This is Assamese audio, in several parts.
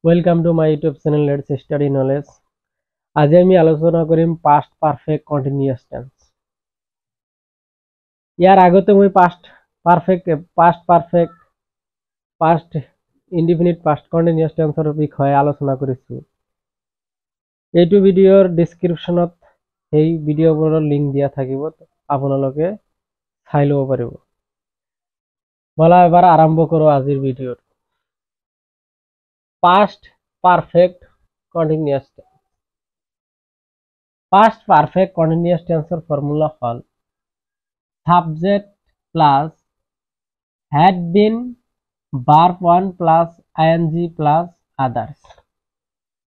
Welcome to my YouTube channel. Let's study knowledge. আজি আমি আলোচনা কৰিম past perfect continuous tense. ইয়াৰ আগতে মই past perfect past indefinite past continuous tense ৰ বিষয়ে আলোচনা কৰিছো। এইটো ভিডিওৰ ডেসক্ৰিপচনত এই ভিডিওবোৰৰ লিংক দিয়া থাকিব, আপোনালোকে চাই ল'ব পাৰিব। বলা এবাৰ আৰম্ভ কৰো আজিৰ ভিডিওৰ। past perfect continuous tense. Past perfect continuous tense formula hall subject plus had been verb 1 plus ing plus others.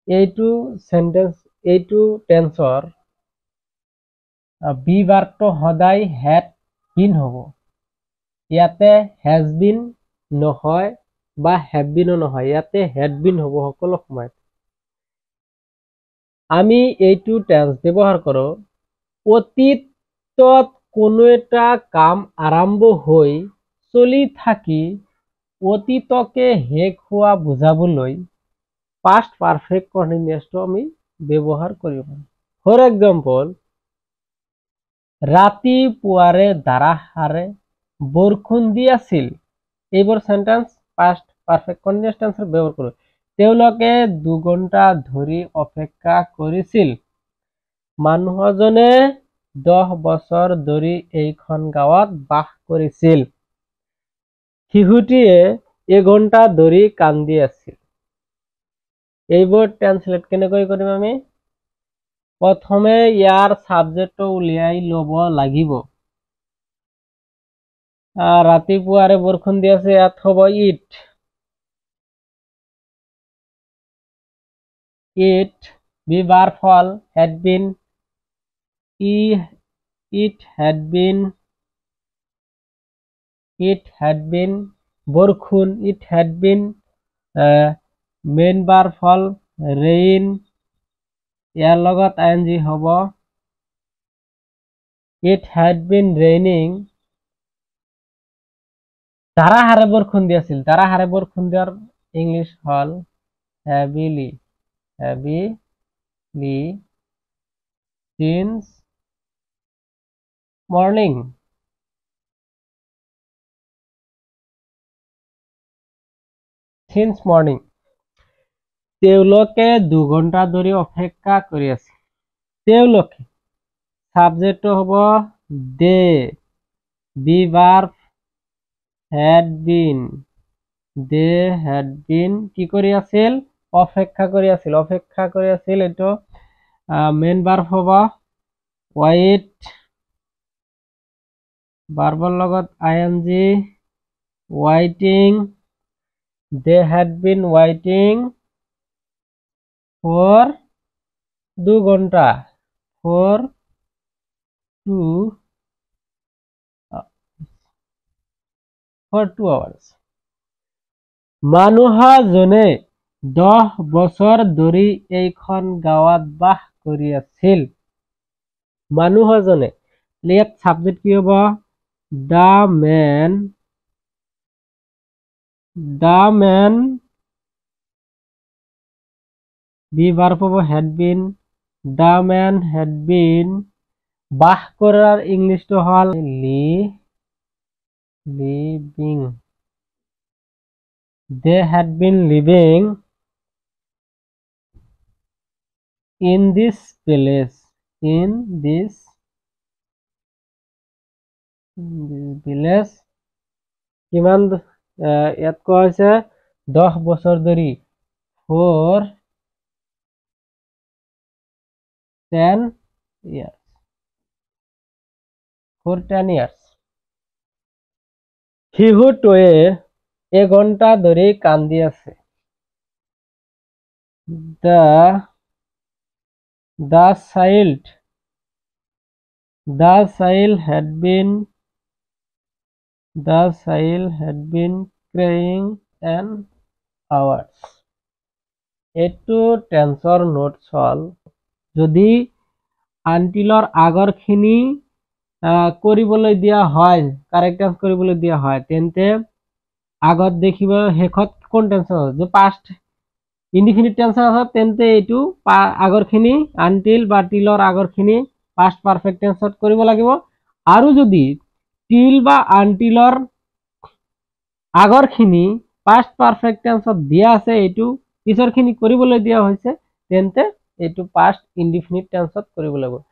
এইটো sentence এইটো টেন্সৰ বি ভাৰ্বটো সদায় had been হ'ব। ইয়াতে has been নহয় বা have been নহয়, ইয়াতে had been হ'ব সকলো সময়ত। আমি এইটো টেন্স ব্যৱহাৰ কৰো অতীতত কোনো এটা কাম আৰম্ভ হৈ চলি থাকি অতীতকে শেষ হোৱা বুজাবলৈ past perfect continuous টো আমি ব্যৱহাৰ কৰিব পাৰো। ফৰ এক্সাম্পল, ৰাতিপুৱাৰে ধাৰাসাৰে বৰষুণ দি আছিল। এইবোৰ sentence past perfect continuous tense ব্যৱহাৰ কৰো। তেওঁলোকে 2 ঘণ্টা ধৰি অপেক্ষা কৰিছিল। মানুহজনে 10 বছৰ ধৰি এইখন গাঁৱত বাস কৰিছিল। শিশুটিয়ে 1 ঘণ্টা ধৰি কান্দি আছিল। এইবোৰ ট্ৰান্সলেট কেনেকৈ কৰিম আমি? প্ৰথমে ইয়াৰ সাবজেক্টটো উলিয়াই ল'ব লাগিব। ৰাতিপুৱাৰে বৰষুণ দি আছে, ইয়াত হ'ব it. It be verb hall had been, it had been বৰষুণ it had been main verb hall rain, ইয়াৰ লগত ing হ'ব it had been raining। ধাৰাসাৰে বৰষুণ দি আছিল, ধাৰাসাৰে বৰষুণ দিয়াৰ ইংলিছ হল heavily since morning। since morning। তেওঁলোকে 2 ঘণ্টা ধৰি অপেক্ষা কৰি আছে। তেওঁলোকে সাবজেক্টটো হ'ব they, be verb had been, they had been কি কৰি আছিল? অপেক্ষা কৰি আছিল। অপেক্ষা কৰি আছিল এটো মেইন ভাৰ্ব হ'ব wait, ভাৰ্বৰ লগত ing waiting, they had been waiting for 2 ঘণ্টা for 2 hours। মানুহজনে 10 বছৰ ধৰি এইখন গাঁৱত বাস কৰি আছিল। মানুহজনে ইয়াত সাবজেক্ট কি হ'ব? the man be verb হ'ব had been, the man had been বাস কৰাৰ ইংলিছটো হল living, they had been living in this village, কিমান ইয়াত কোৱা হৈছে 10 বছৰ ধৰি for 10 years। শিশুটোৱে 1 ঘণ্টা ধৰি কান্দি আছে। the child had been crying an hours। এইটো টেন্সৰ নোটছ হল যদি আনটিলৰ আগৰ খিনি কৰিবলৈ দিয়া হয়, কাৰেক্ট টেন্স কৰিবলৈ দিয়া হয়, তেন্তে আগত দেখিব শেষত কোন টেন্স হ'ব? যে past ইনডিফিনিট টেন্সৰ আছে তেন্তে এইটো আগৰখিনি আনটিল বা টিলৰ আগৰখিনি পাষ্ট পাৰফেক্ট টেন্সত কৰিব লাগিব আৰু যদি টিল বা আনটিলৰ আগৰখিনি পাষ্ট পাৰফেক্ট টেন্সত দিয়া আছে এইটো পিছৰখিনি কৰিবলৈ দিয়া হৈছে তেন্তে এইটো পাষ্ট ইনডিফিনিট টেন্সত কৰিব লাগিব